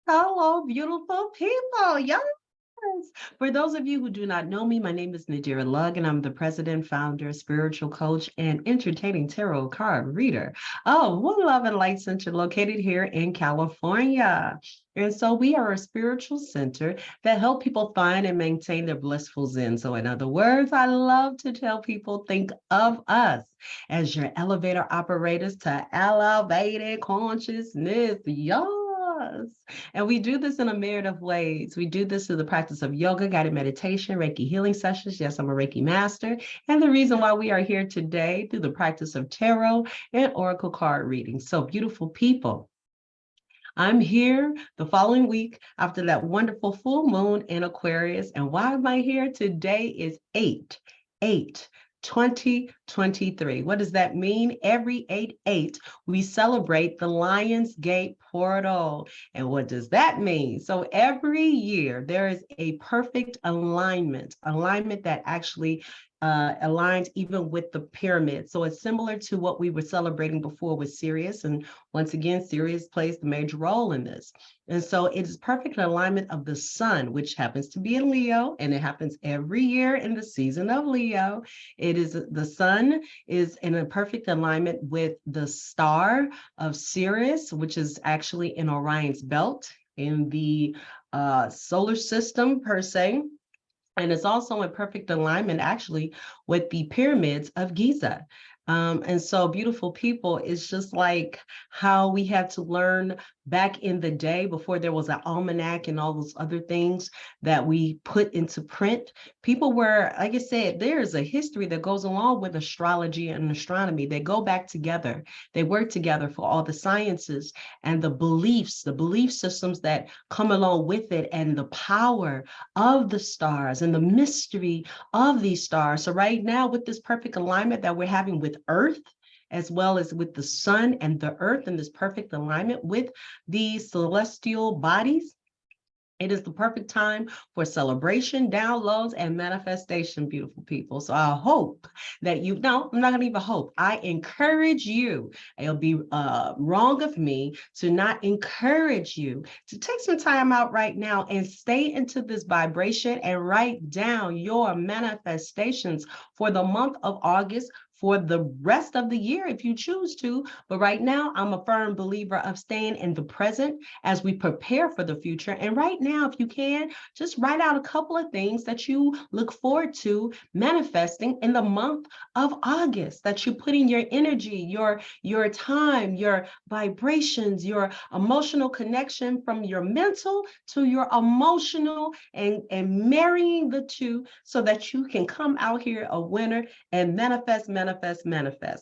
Hello, beautiful people. Yes. For those of you who do not know me, my name is Nadirahlugg, and I'm the president, founder, spiritual coach, and entertaining tarot card reader of One Love and Light Center located here in California. And so we are a spiritual center that help people find and maintain their blissful zen. So in other words, I love to tell people, think of us as your elevator operators to elevated consciousness. Yes. And we do this in a myriad of ways. We do this through the practice of yoga, guided meditation, Reiki healing sessions. Yes, I'm a Reiki master. And the reason why we are here today through the practice of tarot and oracle card reading. So beautiful people. I'm here the following week after that wonderful full moon in Aquarius. And why am I here? Today is 8 2023. What does that mean? Every 8/8, we celebrate the Lion's Gate portal. And what does that mean? So every year there is a perfect alignment that actually aligns even with the pyramid. So it's similar to what we were celebrating before with Sirius. And once again, Sirius plays the major role in this. And so it is perfect alignment of the sun, which happens to be in Leo, and it happens every year in the season of Leo. It is the sun is in a perfect alignment with the star of Sirius, which is actually in Orion's belt in the solar system per se. And it's also in perfect alignment, actually, with the pyramids of Giza. And so, beautiful people, it's just like how we had to learn back in the day before there was an almanac and all those other things that we put into print. People were, like I said, there's a history that goes along with astrology and astronomy. They go back together, they work together for all the sciences and the belief systems that come along with it, and the power of the stars and the mystery of these stars. So right now, with this perfect alignment that we're having with Earth, as well as with the sun and the earth, and this perfect alignment with these celestial bodies, it is the perfect time for celebration, downloads, and manifestation, beautiful people. So I hope that you, no, I'm not going to even hope. I encourage you. It'll be wrong of me to not encourage you to take some time out right now and stay into this vibration and write down your manifestations for the month of August, for the rest of the year if you choose to. But right now, I'm a firm believer of staying in the present as we prepare for the future. And right now, if you can, just write out a couple of things that you look forward to manifesting in the month of August, that you put in your energy, your time, your vibrations, your emotional connection from your mental to your emotional, and marrying the two so that you can come out here a winner and manifest,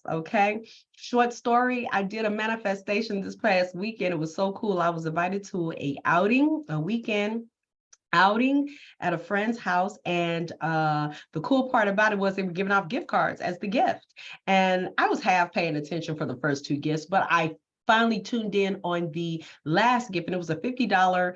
okay? Short story, I did a manifestation this past weekend. It was so cool. I was invited to a weekend outing at a friend's house, and the cool part about it was they were giving out gift cards as the gift. And I was half paying attention for the first two gifts, but I finally tuned in on the last gift, and it was a $50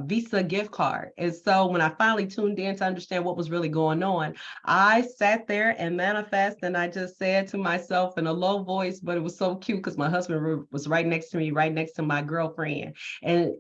Visa gift card. And so when I finally tuned in to understand what was really going on, I sat there and manifest, and I just said to myself in a low voice, but it was so cute because my husband was right next to me, right next to my girlfriend. And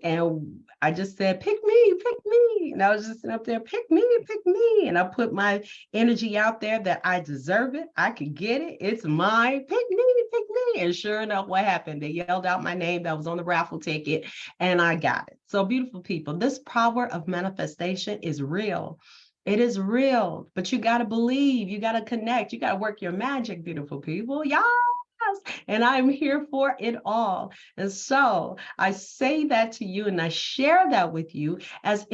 I just said, pick me, pick me. And I was just sitting up there, pick me, pick me. And I put my energy out there that I deserve it. I could get it. It's mine. Pick me, pick me. And sure enough, what happened? They yelled out my name that was on the raffle ticket, and I got it. So beautiful people, this power of manifestation is real. It is real, but you got to believe, you got to connect, you got to work your magic, beautiful people. Yes. And I'm here for it all. And so I say that to you, and I share that with you as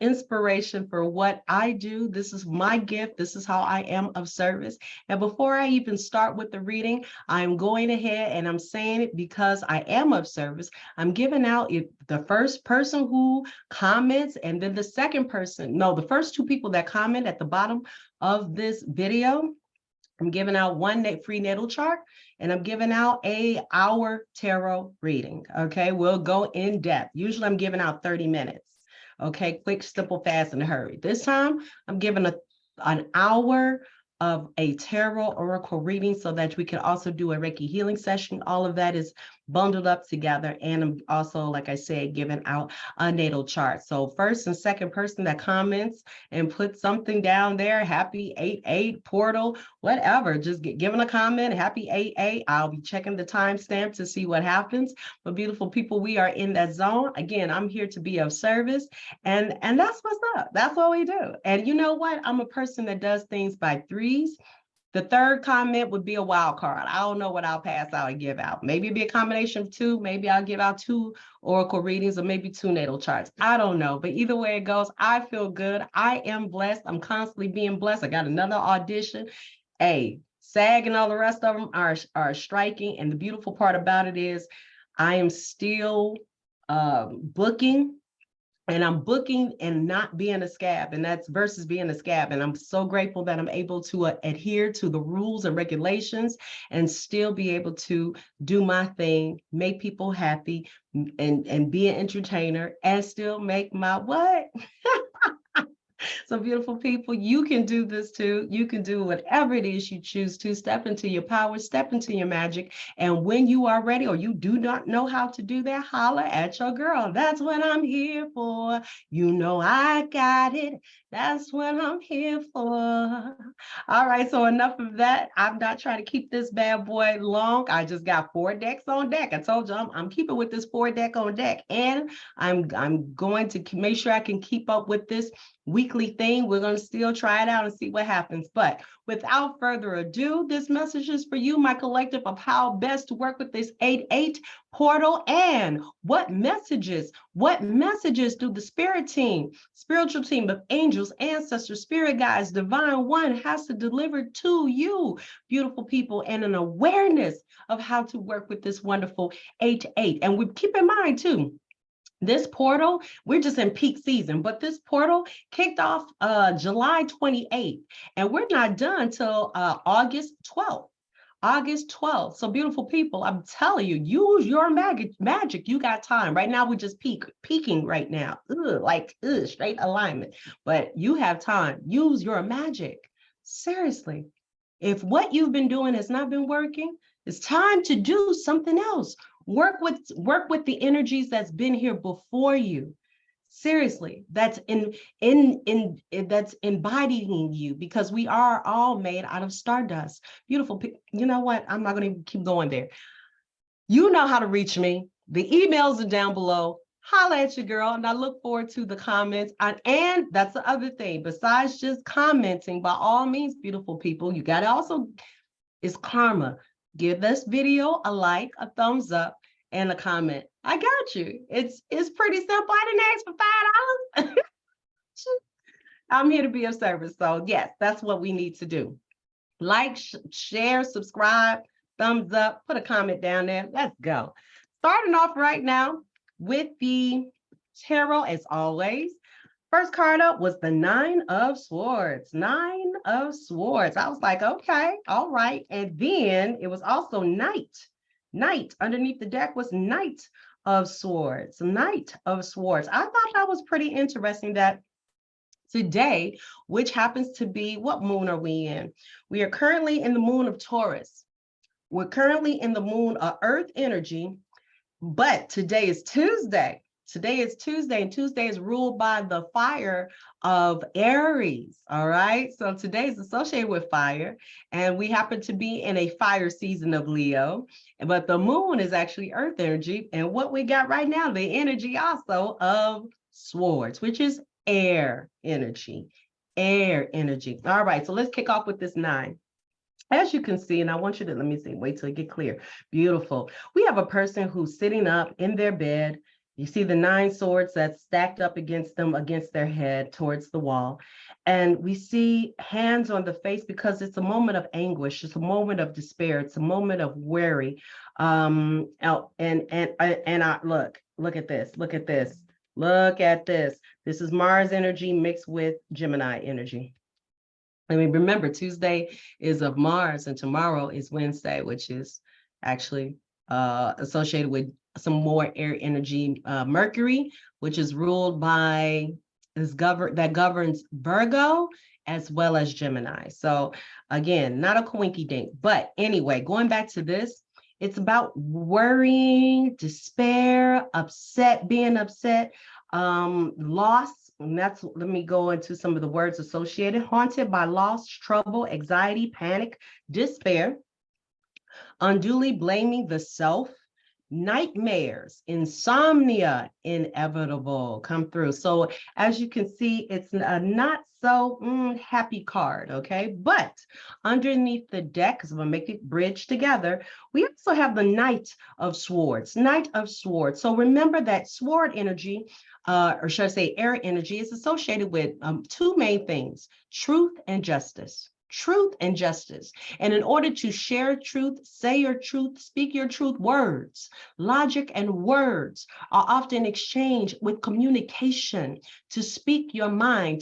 inspiration for what I do. This is my gift. This is how I am of service. And before I even start with the reading, I'm going ahead and I'm saying it because I am of service. I'm giving out the first person who comments, and then the second person, no, the first two people that comment at the bottom of this video, I'm giving out one free natal chart, and I'm giving out a hour tarot reading. Okay, we'll go in depth. Usually I'm giving out 30 minutes. Okay, quick, simple, fast, and hurry. This time I'm giving an hour of a tarot oracle reading so that we can also do a Reiki healing session. All of that is bundled up together. And I'm also, like I said, giving out a natal chart. So first and second person that comments and put something down there, happy 8/8 portal, whatever, just giving a comment, happy 8/8. I'll be checking the timestamp to see what happens. But beautiful people, we are in that zone. Again, I'm here to be of service. And that's what's up. That's what we do. And you know what? I'm a person that does things by threes. The third comment would be a wild card. I don't know what I'll pass out and give out. Maybe it'd be a combination of two. Maybe I'll give out 2 oracle readings or maybe 2 natal charts. I don't know. But either way it goes, I feel good. I am blessed. I'm constantly being blessed. I got another audition. Hey, SAG and all the rest of them are striking. And the beautiful part about it is I am still booking. And I'm booking and not being a scab, and that's versus being a scab. And I'm so grateful that I'm able to adhere to the rules and regulations and still be able to do my thing, make people happy, and be an entertainer and still make my what? So beautiful people, you can do this too. You can do whatever it is you choose to. Step into your power, step into your magic. And when you are ready or you do not know how to do that, holler at your girl. That's what I'm here for. You know I got it. That's what I'm here for. All right, so enough of that. I'm not trying to keep this bad boy long. I just got 4 decks on deck. I told you I'm keeping with this 4 deck on deck. And I'm going to make sure I can keep up with this weekly thing. We're going to still try it out and see what happens. But without further ado, this message is for you, my collective, of how best to work with this 8/8 portal and what messages do the spirit team, spiritual team of angels, ancestors, spirit guides, divine one has to deliver to you, beautiful people, and an awareness of how to work with this wonderful 8/8. And we keep in mind too, this portal, we're just in peak season, but this portal kicked off July 28th, and we're not done till August 12th. August 12th. So beautiful people, I'm telling you, use your magic. You got time. Right now, we're just peaking right now. Straight alignment. But you have time. Use your magic. Seriously. If what you've been doing has not been working, it's time to do something else. Work with the energies that's been here before you. Seriously, that's that's embodying you, because we are all made out of stardust. Beautiful people. You know what? I'm not going to keep going there. You know how to reach me. The emails are down below. Holla at your girl, and I look forward to the comments. And that's the other thing. Besides just commenting, by all means, beautiful people, you got to also, it's karma. Give this video a like, a thumbs up, and a comment. I got you. It's pretty simple. I didn't ask for $5. I'm here to be of service. So yes, that's what we need to do. Like, share, subscribe, thumbs up, put a comment down there. Let's go. Starting off right now with the tarot, as always. First card up was the 9 of Swords. 9 of Swords. I was like, okay, all right. And then it was also Knight. Knight. Underneath the deck was Knight of Swords. Knight of Swords. I thought that was pretty interesting that today, which happens to be, what moon are we in? We are currently in the moon of Taurus. We're currently in the moon of Earth energy, but today is Tuesday. Today is Tuesday, and Tuesday is ruled by the fire of Aries, all right? So today is associated with fire, and we happen to be in a fire season of Leo, but the moon is actually Earth energy, and what we got right now, the energy also of Swords, which is air energy, air energy. All right, so let's kick off with this 9. As you can see, and I want you to, let me see, wait till it get clear. Beautiful. We have a person who's sitting up in their bed. You see the 9 swords that's stacked up against them, against their head, towards the wall. And we see hands on the face, because it's a moment of anguish. It's a moment of despair. It's a moment of worry. Look at this. Look at this. Look at this. This is Mars energy mixed with Gemini energy. I mean, remember, Tuesday is of Mars and tomorrow is Wednesday, which is actually associated with some more air energy. Mercury, which is ruled by, that governs Virgo as well as Gemini. So again, not a coinky dink. But anyway, going back to this, It's about worrying, despair, being upset, loss. And let me go into some of the words associated. Haunted by loss, trouble, anxiety, panic, despair, unduly blaming the self, nightmares, insomnia, inevitable come through. So as you can see, it's a not so happy card, okay? But underneath the deck, because I'm gonna make it bridge together, we also have the Knight of Swords, Knight of Swords. So remember that sword energy, or should I say air energy, is associated with two main things, truth and justice. Truth and justice. And in order to share truth, say your truth, speak your truth, words, logic and words are often exchanged with communication to speak your mind,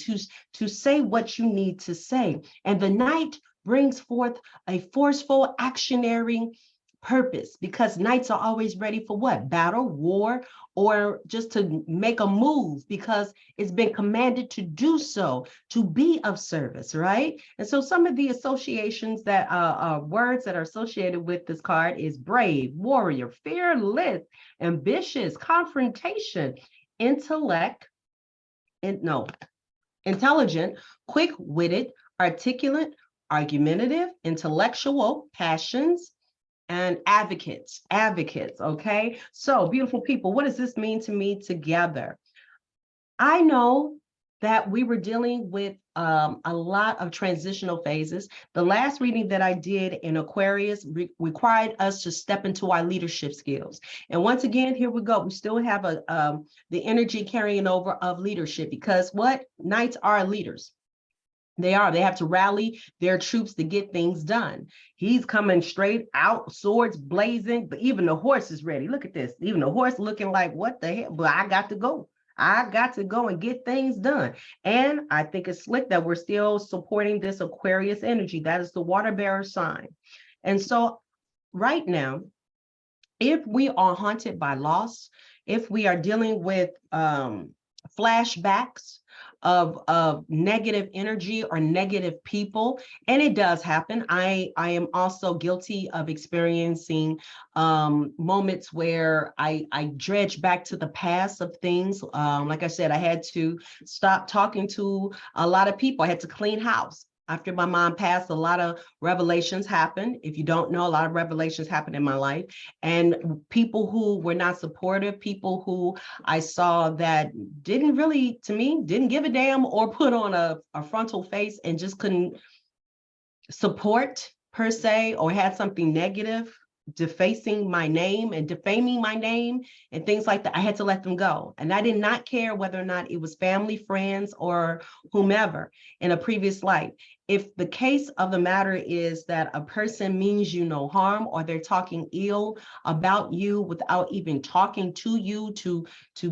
to say what you need to say. And the Knight brings forth a forceful, actionary purpose, because knights are always ready for what? Battle, war, or just to make a move because it's been commanded to do so, to be of service, right? And so some of the associations that words that are associated with this card is brave, warrior, fearless, ambitious, confrontation, intellect, and no, intelligent, quick-witted, articulate, argumentative, intellectual, passions, and advocates, okay? So beautiful people, what does this mean to me together? I know that we were dealing with a lot of transitional phases. The last reading that I did in Aquarius required us to step into our leadership skills. And once again, here we go. We still have the energy carrying over of leadership, because what? Knights are leaders. They have to rally their troops to get things done. He's coming straight out, swords blazing, but even the horse is ready. Look at this. Even the horse looking like, what the hell? But I got to go. I got to go and get things done. And I think it's slick that we're still supporting this Aquarius energy. That is the water bearer sign. And so right now, if we are haunted by loss, if we are dealing with flashbacks of negative energy or negative people, and it does happen. I am also guilty of experiencing moments where I dredge back to the past of things. Like I said, I had to stop talking to a lot of people. I had to clean house. After my mom passed, a lot of revelations happened. If you don't know, a lot of revelations happened in my life. And people who were not supportive, people who I saw that didn't really, to me, didn't give a damn or put on a frontal face and just couldn't support per se, or had something negative defacing my name and defaming my name and things like that, I had to let them go. And I did not care whether or not it was family, friends, or whomever in a previous life. If the case of the matter is that a person means you no harm, or they're talking ill about you without even talking to you to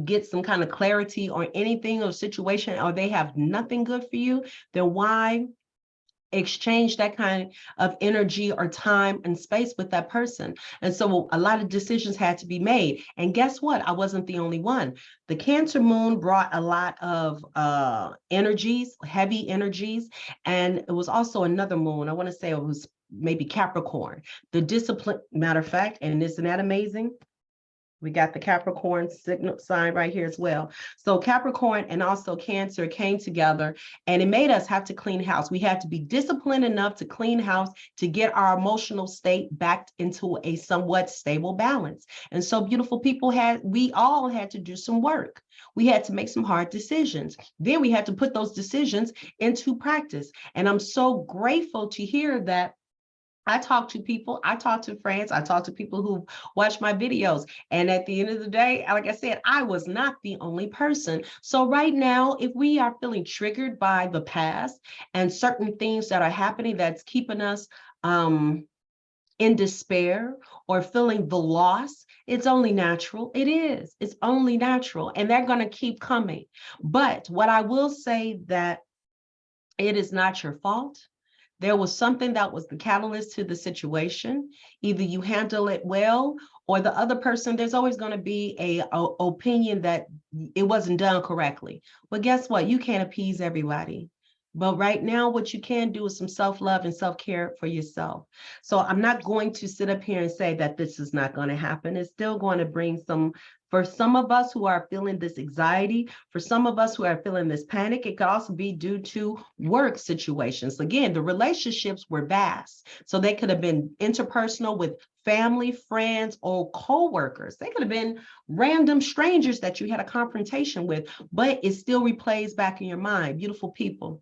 get some kind of clarity or anything or situation, or they have nothing good for you, then why exchange that kind of energy or time and space with that person? And so a lot of decisions had to be made. And guess what? I wasn't the only one. The Cancer moon brought a lot of energies, heavy energies. And it was also another moon. I want to say it was maybe Capricorn. The discipline, matter of fact, and isn't that amazing? We got the Capricorn signal sign right here as well. So Capricorn and also Cancer came together, and it made us have to clean house. We had to be disciplined enough to clean house to get our emotional state back into a somewhat stable balance. And so beautiful people, we all had to do some work. We had to make some hard decisions. Then we had to put those decisions into practice. And I'm so grateful to hear that I talk to people, I talk to friends, I talk to people who watch my videos. And at the end of the day, like I said, I was not the only person. So right now, if we are feeling triggered by the past and certain things that are happening that's keeping us in despair or feeling the loss, it's only natural. It is. It's only natural. And they're going to keep coming. But what I will say, that it is not your fault. There was something that was the catalyst to the situation. Either you handle it well, or the other person, there's always going to be a opinion that it wasn't done correctly. But guess what? You can't appease everybody. But right now, what you can do is some self-love and self-care for yourself. So I'm not going to sit up here and say that this is not going to happen. It's still going to bring some, for some of us who are feeling this anxiety, for some of us who are feeling this panic, it could also be due to work situations. Again, the relationships were vast. So they could have been interpersonal with family, friends, or co-workers. They could have been random strangers that you had a confrontation with, but it still replays back in your mind. Beautiful people.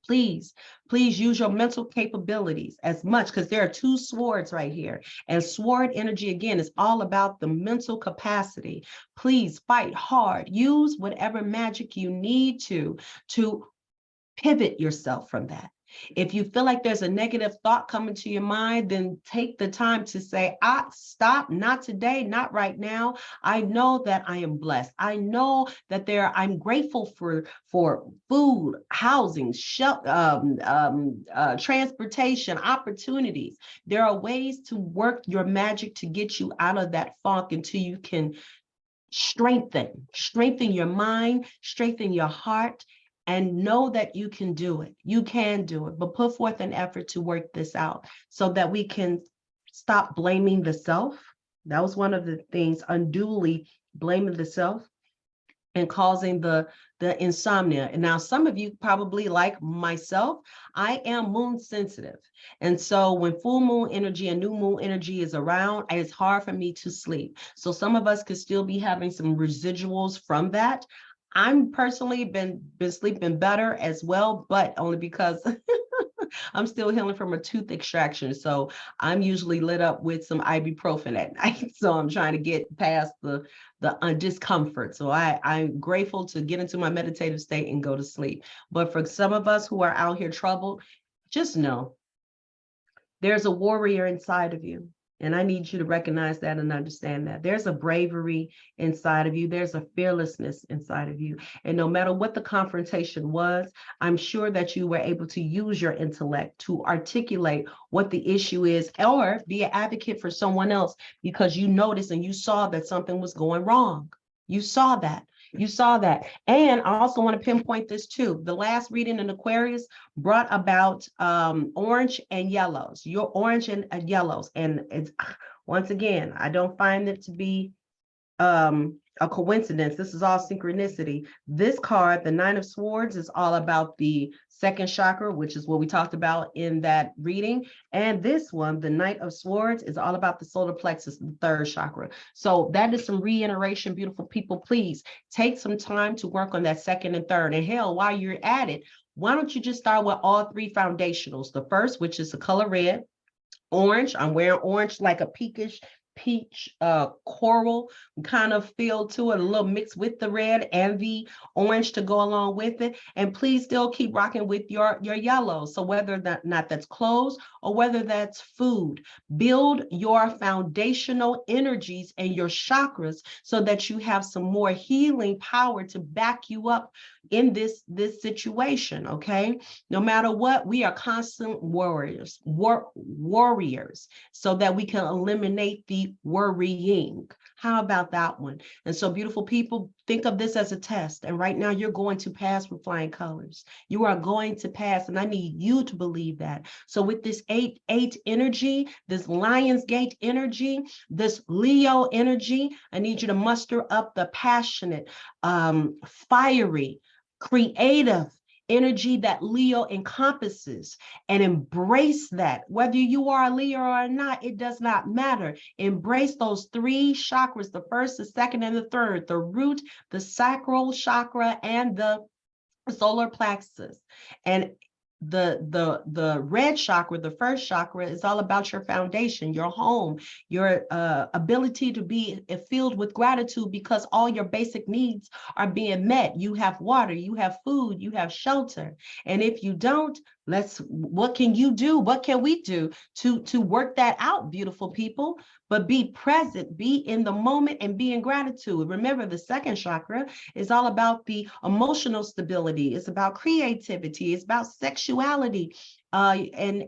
Please, please use your mental capabilities as much, because there are two swords right here. And sword energy, again, is all about the mental capacity. Please fight hard. Use whatever magic you need to pivot yourself from that. If you feel like there's a negative thought coming to your mind, then take the time to say, stop, not today, not right now. I know that I am blessed. I know that I'm grateful for food, housing, transportation, opportunities. There are ways to work your magic to get you out of that funk until you can strengthen your mind, strengthen your heart, and know that you can do it. You can do it, but put forth an effort to work this out so that we can stop blaming the self. That was one of the things, unduly blaming the self and causing the insomnia. And now some of you probably, like myself, I am moon sensitive. And so when full moon energy and new moon energy is around, it's hard for me to sleep. So some of us could still be having some residuals from that. I'm personally been sleeping better as well, but only because I'm still healing from a tooth extraction. So I'm usually lit up with some ibuprofen at night. So I'm trying to get past the discomfort. So I'm grateful to get into my meditative state and go to sleep. But for some of us who are out here troubled, just know there's a warrior inside of you. And I need you to recognize that and understand that. There's a bravery inside of you. There's a fearlessness inside of you. And no matter what the confrontation was, I'm sure that you were able to use your intellect to articulate what the issue is, or be an advocate for someone else because you noticed and you saw that something was going wrong. You saw that. You saw that. And I also want to pinpoint this too. The last reading in Aquarius brought about orange and yellows, your orange and yellows. And it's, once again, I don't find it to be a coincidence. This is all synchronicity. This card, the Nine of Swords, is all about the second chakra, which is what we talked about in that reading. And this one, the Knight of Swords, is all about the solar plexus, the third chakra. So that is some reiteration, beautiful people. Please take some time to work on that second and third. And hell, while you're at it, why don't you just start with all three foundationals? The first, which is the color red, orange. I'm wearing orange like a peach coral kind of feel to it, a little mixed with the red and the orange to go along with it. And please still keep rocking with your yellows. So whether that not that's clothes or whether that's food, build your foundational energies and your chakras so that you have some more healing power to back you up in this situation. Okay, no matter what, we are constant warriors, so that we can eliminate the worrying. How about that one? And so, beautiful people, think of this as a test. And right now, you're going to pass with flying colors. You are going to pass, and I need you to believe that. So, with this 8-8 energy, this Lion's Gate energy, this Leo energy, I need you to muster up the passionate, fiery, creative energy that Leo encompasses, and embrace that. Whether you are a Leo or not, it does not matter. Embrace those three chakras, the first, the second, and the third, the root, the sacral chakra, and the solar plexus. And the red chakra, the first chakra, is all about your foundation, your home, your ability to be filled with gratitude because all your basic needs are being met. You have water, you have food, you have shelter. And if you don't, what can you do? What can we do to work that out, beautiful people? But be present, be in the moment, and be in gratitude. Remember, the second chakra is all about the emotional stability. It's about creativity. It's about sexuality. And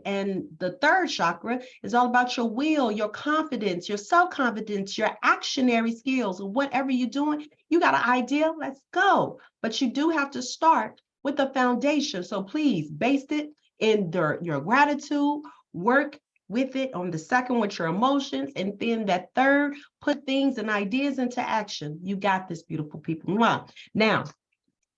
the third chakra is all about your will, your confidence, your self-confidence, your actionary skills. Whatever you're doing, you got an idea, let's go. But you do have to start with a foundation. So please base it in your gratitude, work with it on the second with your emotions, and then that third, put things and ideas into action. You got this, beautiful people. Now,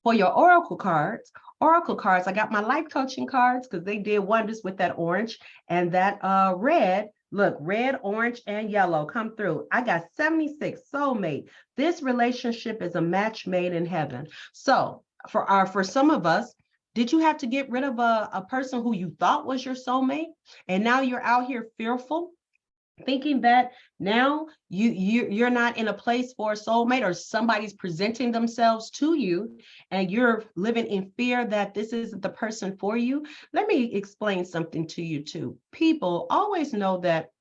for your oracle cards, I got my life coaching cards because they did wonders with that orange and that red. Look, red, orange, and yellow come through. I got 76 soulmate. This relationship is a match made in heaven. So for some of us, did you have to get rid of a person who you thought was your soulmate? And now you're out here fearful, thinking that now you're not in a place for a soulmate, or somebody's presenting themselves to you and you're living in fear that this isn't the person for you. Let me explain something to you too. People always know that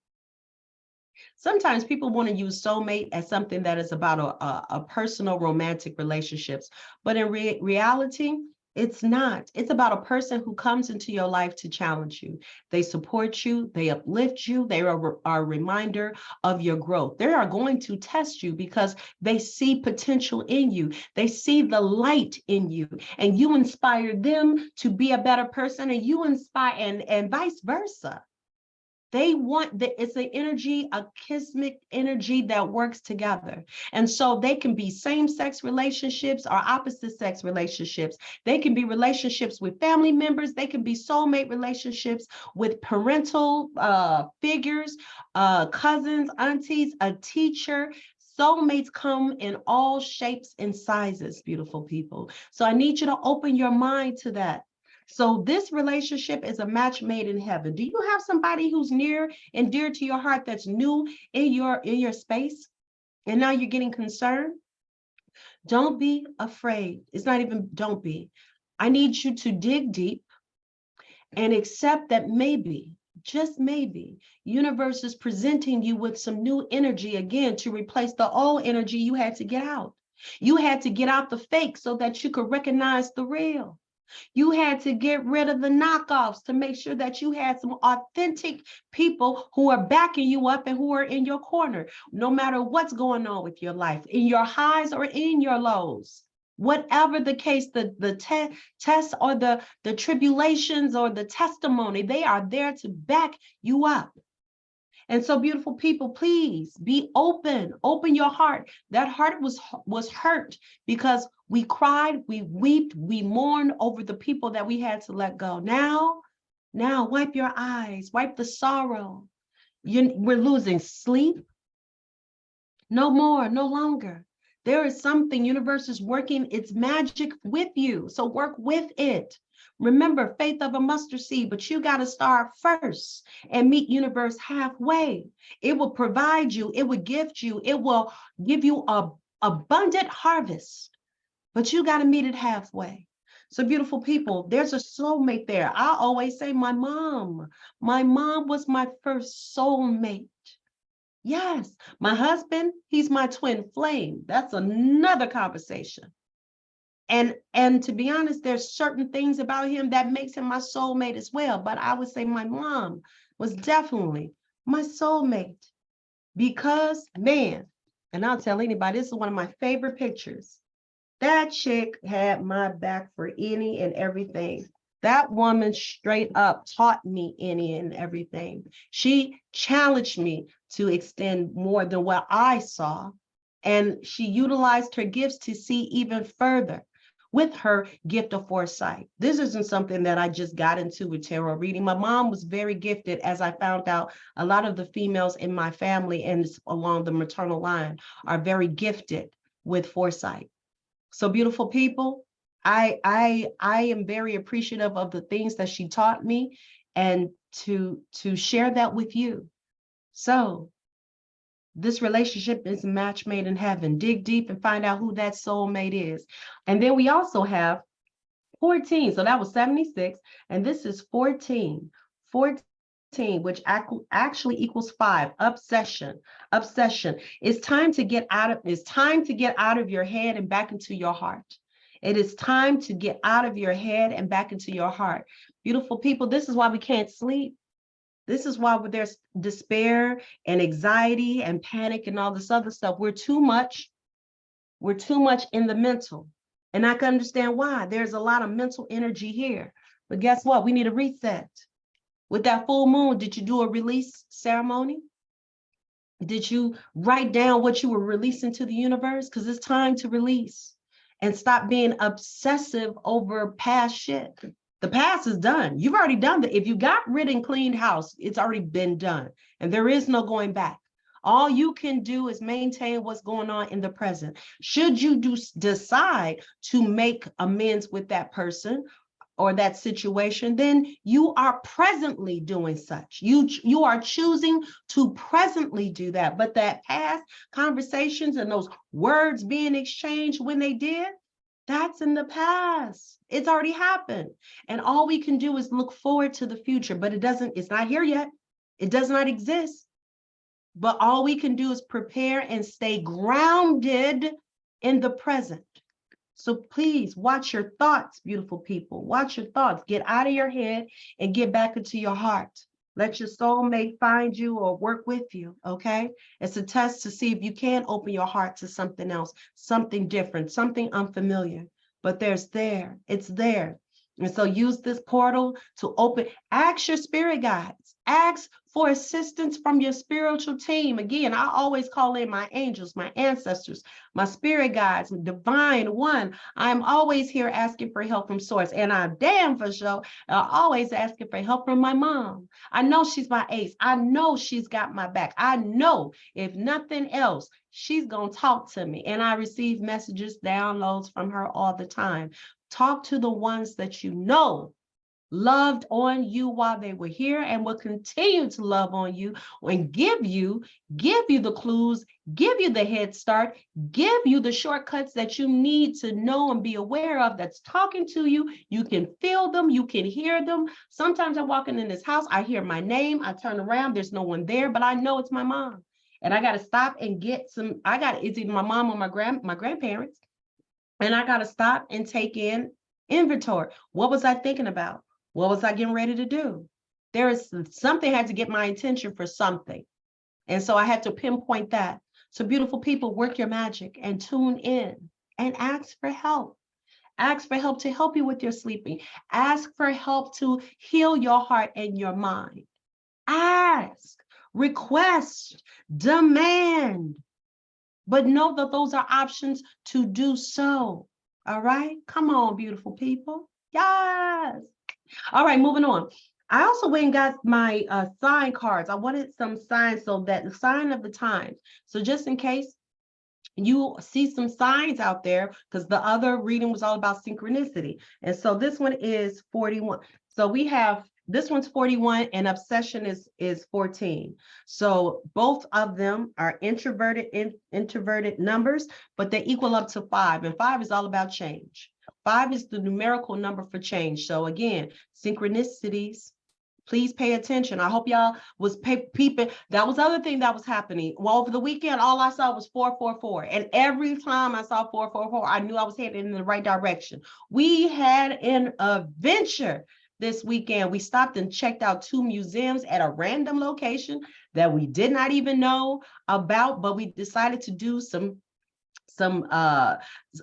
sometimes people want to use soulmate as something that is about a personal romantic relationships, but in reality, it's not. It's about a person who comes into your life to challenge you. They support you, they uplift you, they are a reminder of your growth. They are going to test you because they see potential in you. They see the light in you, and you inspire them to be a better person, and you inspire, and vice versa. They want it's an energy, a kismic energy that works together. And so they can be same-sex relationships or opposite-sex relationships. They can be relationships with family members. They can be soulmate relationships with parental figures, cousins, aunties, a teacher. Soulmates come in all shapes and sizes, beautiful people. So I need you to open your mind to that. So this relationship is a match made in heaven. Do you have somebody who's near and dear to your heart that's new in your space? And now you're getting concerned? Don't be afraid. It's not even don't be. I need you to dig deep and accept that maybe, just maybe, universe is presenting you with some new energy again to replace the old energy you had to get out. You had to get out the fake so that you could recognize the real. You had to get rid of the knockoffs to make sure that you had some authentic people who are backing you up and who are in your corner, no matter what's going on with your life, in your highs or in your lows. Whatever the case, the tests or the tribulations or the testimony, they are there to back you up. And so, beautiful people, please be open. Open your heart. That heart was hurt because we cried, we wept, we mourned over the people that we had to let go. Now, wipe your eyes, wipe the sorrow. We're losing sleep. No more, no longer. There is something, universe is working its magic with you. So work with it. Remember, faith of a mustard seed, but you got to start first and meet universe halfway. It will provide you, it will gift you, it will give you a abundant harvest, but you got to meet it halfway. So beautiful people, there's a soulmate there. I always say my mom was my first soulmate. Yes, my husband, he's my twin flame. That's another conversation. And to be honest, there's certain things about him that makes him my soulmate as well. But I would say my mom was definitely my soulmate because, man, and I'll tell anybody, this is one of my favorite pictures. That chick had my back for any and everything. That woman straight up taught me any and everything. She challenged me to extend more than what I saw. And she utilized her gifts to see even further with her gift of foresight. This isn't something that I just got into with tarot reading. My mom was very gifted, as I found out. A lot of the females in my family and along the maternal line are very gifted with foresight. So beautiful people, I am very appreciative of the things that she taught me and to share that with you. So this relationship is a match made in heaven. Dig deep and find out who that soulmate is. And then we also have 14. So that was 76. And this is 14. 14, which actually equals 5. Obsession. It's time to get out of your head and back into your heart. It is time to get out of your head and back into your heart. Beautiful people, this is why we can't sleep. This is why there's despair and anxiety and panic and all this other stuff. We're too much in the mental. And I can understand why. There's a lot of mental energy here. But guess what? We need a reset. With that full moon, did you do a release ceremony? Did you write down what you were releasing to the universe? Because it's time to release and stop being obsessive over past shit. The past is done. You've already done that. If you got rid and cleaned house, it's already been done. And there is no going back. All you can do is maintain what's going on in the present. Should you decide to make amends with that person or that situation, then you are presently doing such. You are choosing to presently do that. But that past conversations and those words being exchanged when they did, that's in the past. It's already happened. And all we can do is look forward to the future, but it's not here yet. It does not exist. But all we can do is prepare and stay grounded in the present. So please watch your thoughts, beautiful people. Watch your thoughts. Get out of your head and get back into your heart. Let your soulmate find you or work with you, okay? It's a test to see if you can open your heart to something else, something different, something unfamiliar. But it's there. And so use this portal to open. Ask your spirit guides. Ask for assistance from your spiritual team. Again, I always call in my angels, my ancestors, my spirit guides, divine one. I'm always here asking for help from source. And I'm damn for sure always asking for help from my mom. I know she's my ace. I know she's got my back. I know if nothing else, she's going to talk to me. And I receive messages, downloads from her all the time. Talk to the ones that you know loved on you while they were here and will continue to love on you and give you the clues, give you the head start, give you the shortcuts that you need to know and be aware of that's talking to you. You can feel them, you can hear them. Sometimes I'm walking in this house, I hear my name, I turn around, there's no one there, but I know it's my mom. And I got to stop and get it's either my mom or my grandparents. And I got to stop and take in inventory. What was I thinking about? What was I getting ready to do? Something had to get my attention for something. And so I had to pinpoint that. So beautiful people, work your magic and tune in and ask for help. Ask for help to help you with your sleeping. Ask for help to heal your heart and your mind. Ask, request, demand. But know that those are options to do so. All right? Come on, beautiful people. Yes. All right, moving on. I also went and got my sign cards. I wanted some signs, so that the sign of the times. So just in case you see some signs out there, because the other reading was all about synchronicity. And so this one is 41. So we have, this one's 41 and obsession is 14. So both of them are introverted numbers, but they equal up to 5. And 5 is all about change. 5 is the numerical number for change. So again, synchronicities, please pay attention. I hope y'all was peeping. That was the other thing that was happening. Well, over the weekend, all I saw was 444. And every time I saw 444, I knew I was headed in the right direction. We had an adventure this weekend. We stopped and checked out 2 museums at a random location that we did not even know about, but we decided to do some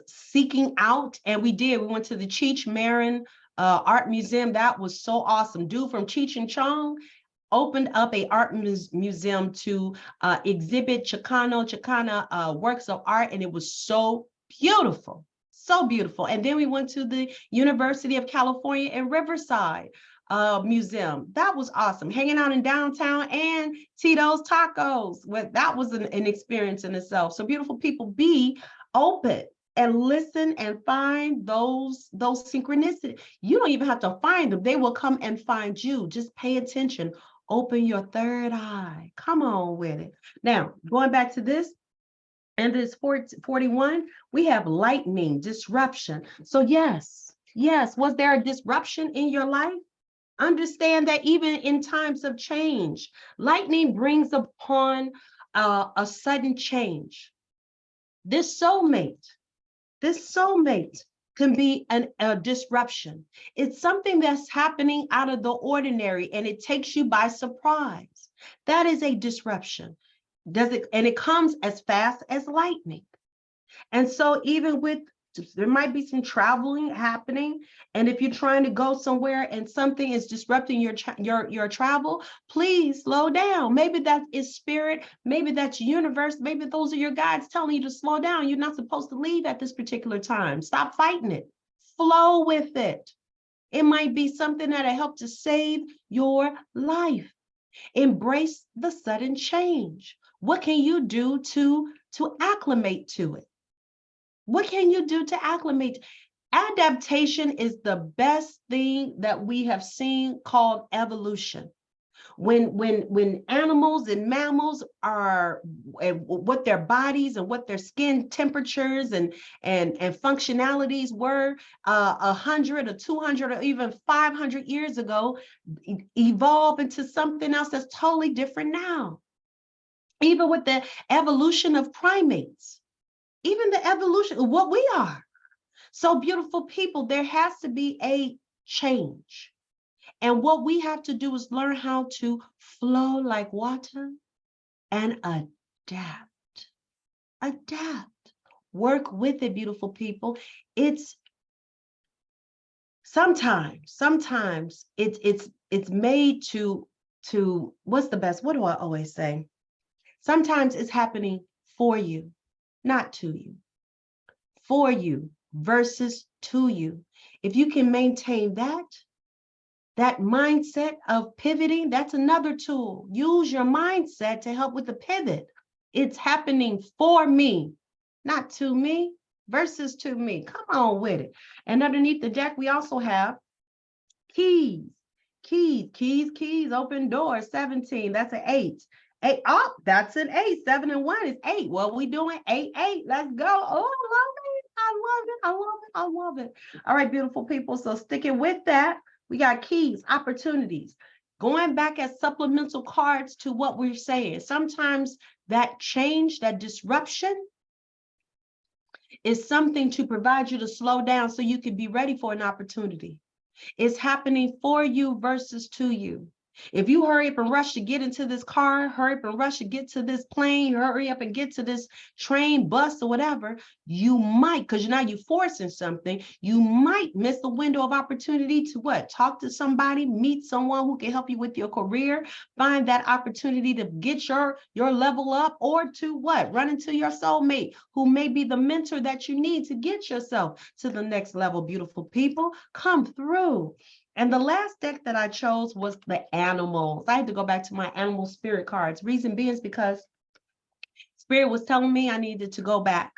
seeking out, and we did. We went to the Cheech Marin Art Museum. That was so awesome. Dude from Cheech and Chong opened up a art museum to exhibit Chicana works of art, and it was so beautiful. So beautiful. And then we went to the University of California in Riverside museum. That was awesome. Hanging out in downtown and Tito's Tacos. That was an experience in itself. So beautiful people, be open and listen and find those synchronicities. You don't even have to find them. They will come and find you. Just pay attention. Open your third eye. Come on with it. Now, going back to this, and this 41, we have lightning, disruption. So yes, was there a disruption in your life? Understand that even in times of change, lightning brings upon a sudden change. This soulmate can be a disruption. It's something that's happening out of the ordinary and it takes you by surprise. That is a disruption. And it comes as fast as lightning. And so even with There might be some traveling happening. And if you're trying to go somewhere and something is disrupting your travel, please slow down. Maybe that is spirit, maybe that's universe, maybe those are your guides telling you to slow down. You're not supposed to leave at this particular time. Stop fighting it. Flow with it. It might be something that'll help to save your life. Embrace the sudden change. What can you do to acclimate to it? What can you do to acclimate? Adaptation is the best thing that we have seen called evolution. When animals and mammals are what their bodies and what their skin temperatures and functionalities were 100 or 200 or even 500 years ago, evolve into something else that's totally different now. Even with the evolution of primates, even the evolution of what we are. So beautiful people, there has to be a change. And what we have to do is learn how to flow like water and adapt. Adapt. Work with it, beautiful people. It's sometimes it's made to what's the best? What do I always say? Sometimes it's happening for you, not to you. For you versus to you. If you can maintain that mindset of pivoting, that's another tool. Use your mindset to help with the pivot. It's happening for me, not to me, versus to me. Come on with it. And underneath the deck, we also have keys. Keys, open doors, 17. That's an 8. 8, oh, that's an 8. 7 and 1 is 8. Well, we doing 8, 8. Let's go. Oh, I love it. All right, beautiful people. So sticking with that, we got keys, opportunities. Going back as supplemental cards to what we're saying. Sometimes that change, that disruption is something to provide you to slow down so you can be ready for an opportunity. It's happening for you versus to you. If you hurry up and rush to get into this car, hurry up and rush to get to this plane, hurry up and get to this train, bus, or whatever, you might, because now you're forcing something, you might miss the window of opportunity to what? Talk to somebody, meet someone who can help you with your career, find that opportunity to get your level up, or to what? Run into your soulmate, who may be the mentor that you need to get yourself to the next level. Beautiful people, come through. And the last deck that I chose was the animals. I had to go back to my animal spirit cards. Reason being is because Spirit was telling me I needed to go back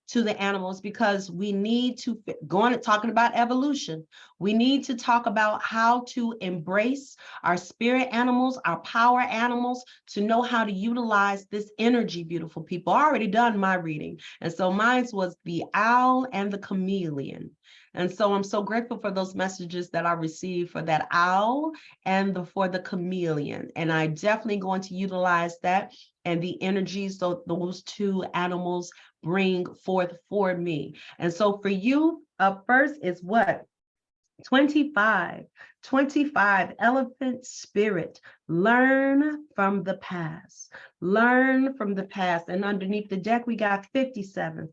to the animals because we need to go on talking about evolution. We need to talk about how to embrace our spirit animals, our power animals, to know how to utilize this energy, beautiful people. I already done my reading. And so mine was the owl and the chameleon. And so I'm so grateful for those messages that I received for that owl and for the chameleon. And I definitely going to utilize that and the energies those two animals bring forth for me. And so for you, up first is what? 25, elephant spirit. Learn from the past. Learn from the past. And underneath the deck, we got 57.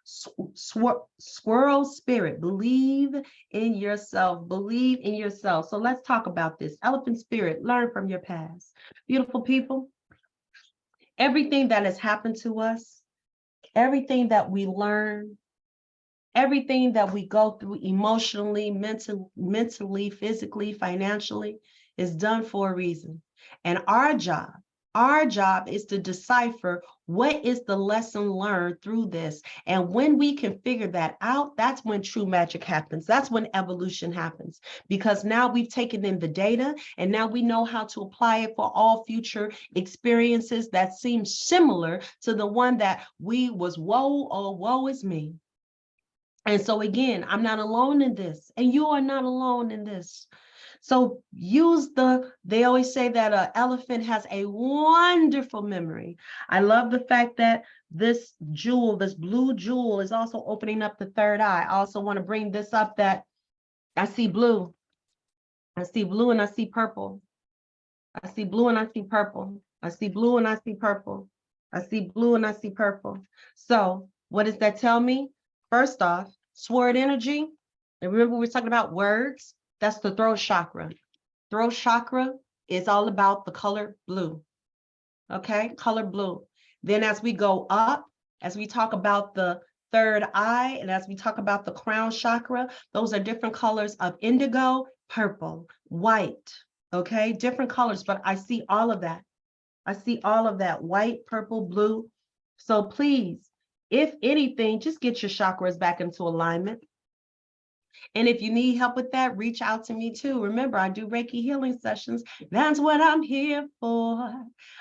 Squirrel spirit. Believe in yourself. Believe in yourself. So let's talk about this. Elephant spirit. Learn from your past. Beautiful people. Everything that has happened to us, everything that we learn, everything that we go through emotionally, mentally, physically, financially, is done for a reason. And our job is to decipher what is the lesson learned through this. And when we can figure that out, that's when true magic happens. That's when evolution happens. Because now we've taken in the data and now we know how to apply it for all future experiences that seem similar to the one that we was woe is me. And so again, I'm not alone in this, and you are not alone in this. So they always say that an elephant has a wonderful memory. I love the fact that this blue jewel is also opening up the third eye. I also want to bring this up that I see blue. I see blue and I see purple. I see blue and I see purple. I see blue and I see purple. I see blue and I see purple. So what does that tell me? First off, sword energy. And remember, we were talking about words. That's the throat chakra. Throat chakra is all about the color blue. Okay, color blue. Then as we go up, as we talk about the third eye, and as we talk about the crown chakra, those are different colors of indigo, purple, white. Okay, different colors, but I see all of that. I see all of that, white, purple, blue. So please, if anything, just get your chakras back into alignment. And if you need help with that, reach out to me too. Remember, I do Reiki healing sessions. That's what I'm here for.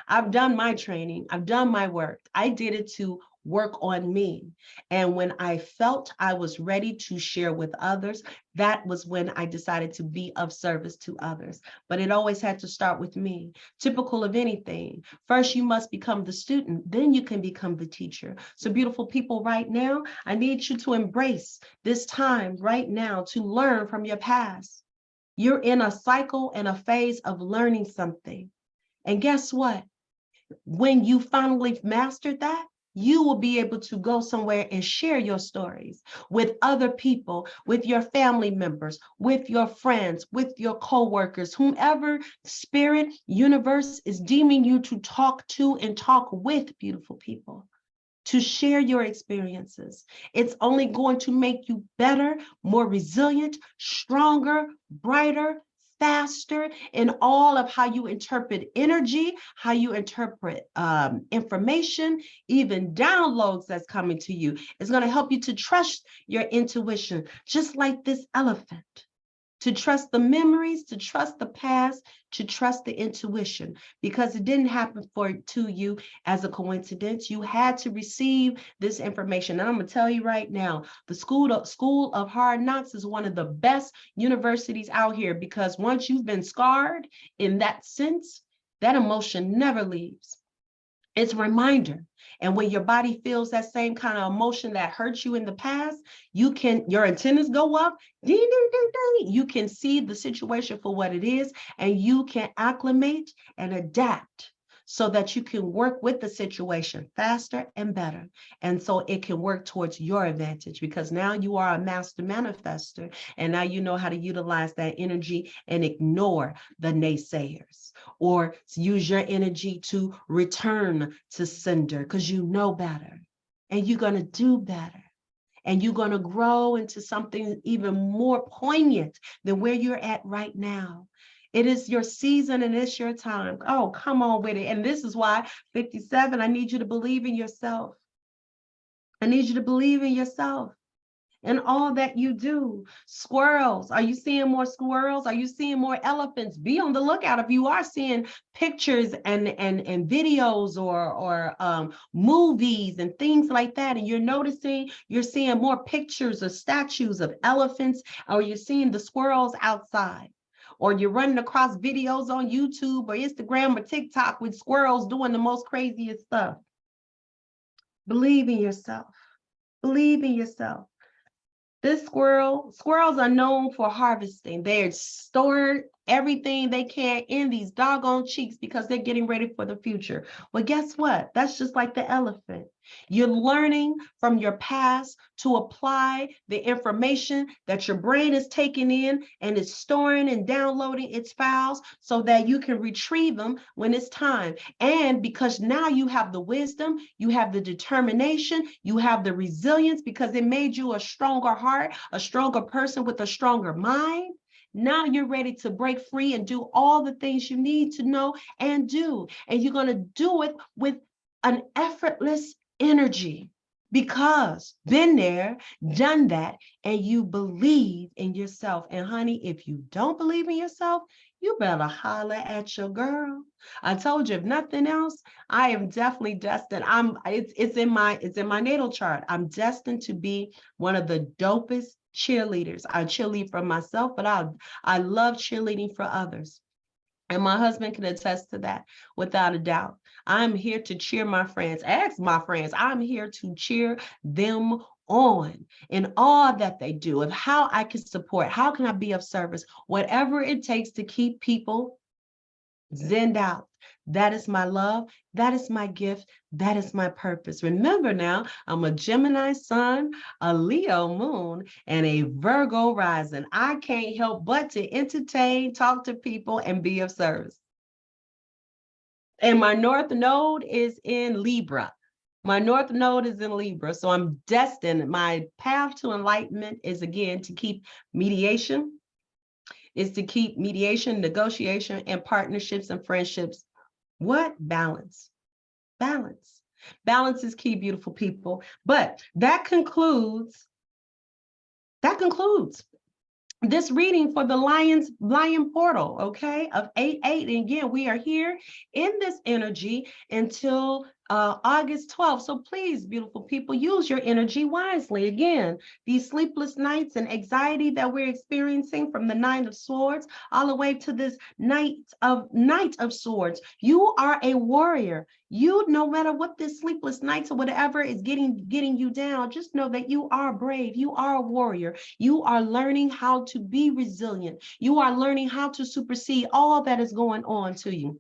I've done my training. I've done my work. I did it to work on me. And when I felt I was ready to share with others, that was when I decided to be of service to others. But it always had to start with me. Typical of anything. First, you must become the student, then you can become the teacher. So beautiful people, right now, I need you to embrace this time right now to learn from your past. You're in a cycle and a phase of learning something. And guess what? When you finally mastered that, you will be able to go somewhere and share your stories with other people, with your family members, with your friends, with your coworkers, whomever spirit, universe is deeming you to talk to and talk with, beautiful people, to share your experiences. It's only going to make you better, more resilient, stronger, brighter, faster in all of how you interpret energy, how you interpret information, even downloads that's coming to you. It's going to help you to trust your intuition, just like this elephant. To trust the memories, to trust the past, to trust the intuition, because it didn't happen to you as a coincidence. You had to receive this information. And I'm going to tell you right now, the School of Hard Knocks is one of the best universities out here, because once you've been scarred in that sense, that emotion never leaves. It's a reminder. And when your body feels that same kind of emotion that hurt you in the past, your antennas go up, ding, ding, ding, ding. You can see the situation for what it is, and you can acclimate and adapt so that you can work with the situation faster and better. And so it can work towards your advantage, because now you are a master manifester, and now you know how to utilize that energy and ignore the naysayers, or use your energy to return to sender, because you know better, and you're going to do better. And you're going to grow into something even more poignant than where you're at right now. It is your season and it's your time. Oh, come on with it. And this is why 57, I need you to believe in yourself. I need you to believe in yourself and all that you do. Squirrels, are you seeing more squirrels? Are you seeing more elephants? Be on the lookout if you are seeing pictures and videos or movies and things like that, and you're noticing you're seeing more pictures or statues of elephants, or you're seeing the squirrels outside, or you're running across videos on YouTube or Instagram or TikTok with squirrels doing the most craziest stuff. Believe in yourself. Believe in yourself. This squirrels are known for harvesting. They store everything they can in these doggone cheeks because they're getting ready for the future. Well, guess what? That's just like the elephant. You're learning from your past to apply the information that your brain is taking in, and it's storing and downloading its files so that you can retrieve them when it's time. And because now you have the wisdom, you have the determination, you have the resilience, because it made you a stronger heart, a stronger person with a stronger mind. Now you're ready to break free and do all the things you need to know and do. And you're going to do it with an effortless energy, because been there, done that, and you believe in yourself. And honey, if you don't believe in yourself, you better holler at your girl. I told you, if nothing else, I am definitely destined. It's in my natal chart. I'm destined to be one of the dopest cheerleaders. I cheerlead for myself, but I love cheerleading for others. And my husband can attest to that without a doubt. I'm here to cheer my friends. Ask my friends. I'm here to cheer them on in all that they do, and how I can support, how can I be of service, whatever it takes to keep people zenned out. That is my love. That is my gift. That is my purpose. Remember now, I'm a Gemini sun, a Leo moon, and a Virgo rising. I can't help but to entertain, talk to people, and be of service. And my North Node is in Libra. My North Node is in Libra. So I'm destined. My path to enlightenment is again to keep mediation, negotiation, and partnerships and friendships. What? Balance. Balance. Balance is key, beautiful people. But that concludes this reading for the lion portal, okay, of 8/8. And again, we are here in this energy until August 12th. So please, beautiful people, use your energy wisely. Again, these sleepless nights and anxiety that we're experiencing from the Nine of Swords all the way to this Knight of Swords. You are a warrior. You, no matter what this sleepless nights or whatever is getting you down, just know that you are brave. You are a warrior. You are learning how to be resilient. You are learning how to supersede all that is going on to you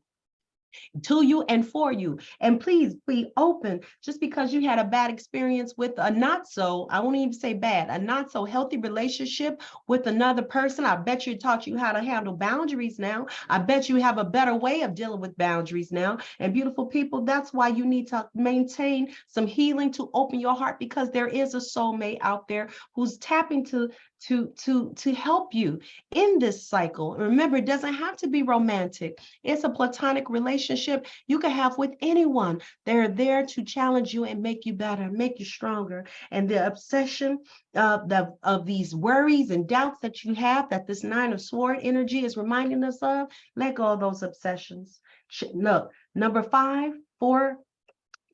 and for you. And please be open. Just because you had a bad experience with a not so, I won't even say bad, a not so healthy relationship with another person, I bet you it taught you how to handle boundaries now. I bet you have a better way of dealing with boundaries now. And beautiful people, that's why you need to maintain some healing to open your heart, because there is a soulmate out there who's tapping to help you in this cycle. Remember, it doesn't have to be romantic. It's a platonic relationship you can have with anyone. They're there to challenge you and make you better, make you stronger. And the obsession of these worries and doubts that you have, that this Nine of Sword energy is reminding us of, let go of those obsessions. Look, number 5, 4,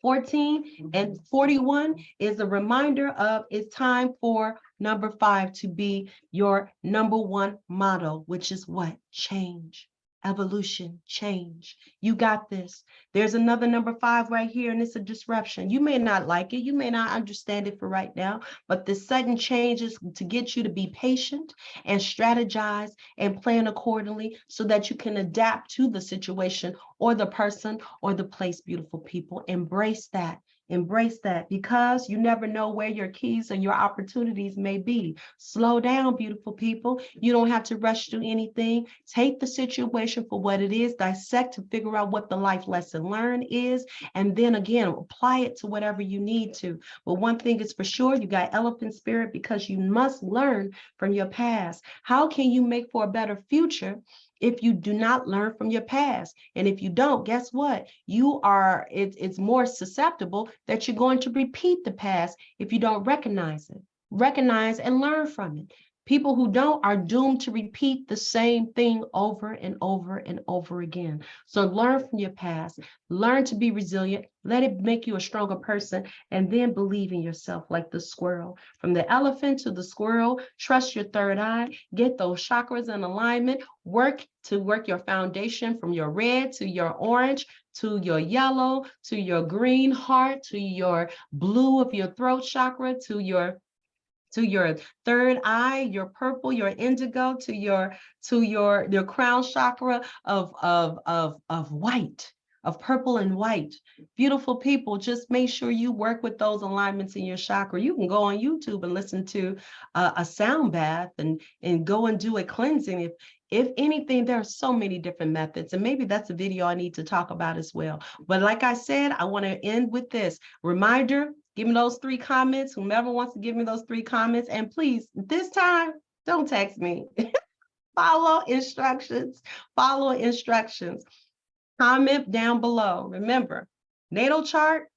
14, and 41 is a reminder of it's time for number 5 to be your number 1 motto, which is what? Change. Evolution, change. You got this. There's another number 5 right here, and it's a disruption. You may not like it. You may not understand it for right now, but the sudden change is to get you to be patient and strategize and plan accordingly so that you can adapt to the situation or the person or the place, beautiful people. Embrace that. Embrace that, because you never know where your keys and your opportunities may be. Slow down, beautiful people. You don't have to rush through anything. Take the situation for what it is, dissect to figure out what the life lesson learned is, and then again, apply it to whatever you need to. But one thing is for sure, you got elephant spirit, because you must learn from your past. How can you make for a better future if you do not learn from your past? And if you don't, guess what? It's more susceptible that you're going to repeat the past if you don't recognize it. Recognize and learn from it. People who don't are doomed to repeat the same thing over and over and over again. So learn from your past, learn to be resilient, let it make you a stronger person, and then believe in yourself like the squirrel. From the elephant to the squirrel, trust your third eye, get those chakras in alignment, work your foundation from your red to your orange, to your yellow, to your green heart, to your blue of your throat chakra, to your third eye, your purple, your indigo, to your crown chakra of white, of purple and white. Beautiful people, just make sure you work with those alignments in your chakra. You can go on YouTube and listen to a sound bath and go and do a cleansing. If anything, there are so many different methods, and maybe that's a video I need to talk about as well. But like I said, I want to end with this reminder. Give me those 3 comments, whomever wants to give me those 3 comments. And please, this time, don't text me. Follow instructions. Follow instructions. Comment down below. Remember, natal chart,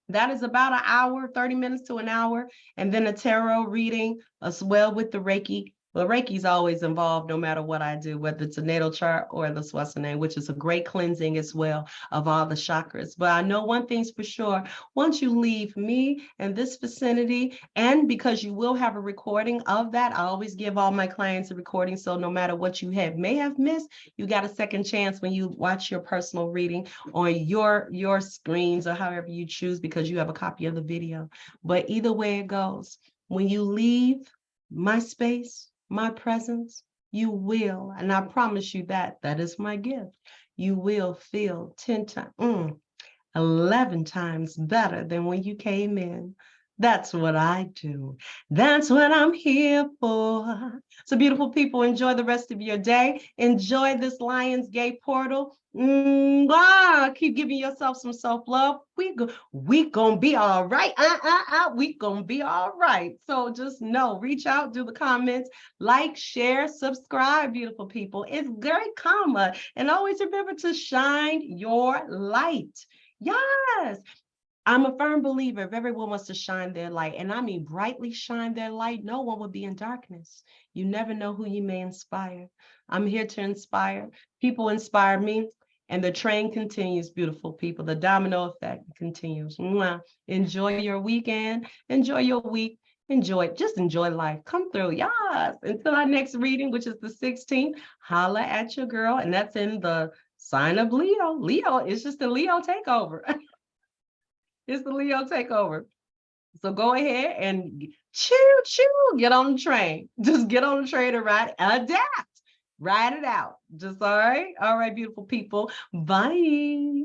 that is about an hour, 30 minutes to an hour. And then a tarot reading as well with the Reiki. Well, Reiki's always involved no matter what I do, whether it's a natal chart or the Swasana, which is a great cleansing as well of all the chakras. But I know one thing's for sure, once you leave me and this vicinity, and because you will have a recording of that, I always give all my clients a recording. So no matter what you may have missed, you got a second chance when you watch your personal reading on your screens or however you choose, because you have a copy of the video. But either way it goes, when you leave my space, my presence, you will, and I promise you that is my gift. you will feel 10 times, 11 times better than when you came in. That's what I do. That's what I'm here for. So, beautiful people, enjoy the rest of your day. Enjoy this Lionsgate portal. Keep giving yourself some self-love. We gonna be all right. We gonna be all right. So just know, reach out, do the comments, like, share, subscribe, beautiful people. It's very common. And always remember to shine your light. Yes. I'm a firm believer if everyone wants to shine their light, and I mean brightly shine their light, no one would be in darkness. You never know who you may inspire. I'm here to inspire. People inspire me, and the train continues, beautiful people. The domino effect continues. Mwah. Enjoy your weekend. Enjoy your week. Just enjoy life. Come through. Yes. Until our next reading, which is the 16th, holla at your girl. And that's in the sign of Leo. Leo is just a Leo takeover. It's the Leo takeover. So go ahead and get on the train. Just get on the train and adapt, ride it out. Just all right. All right, beautiful people. Bye.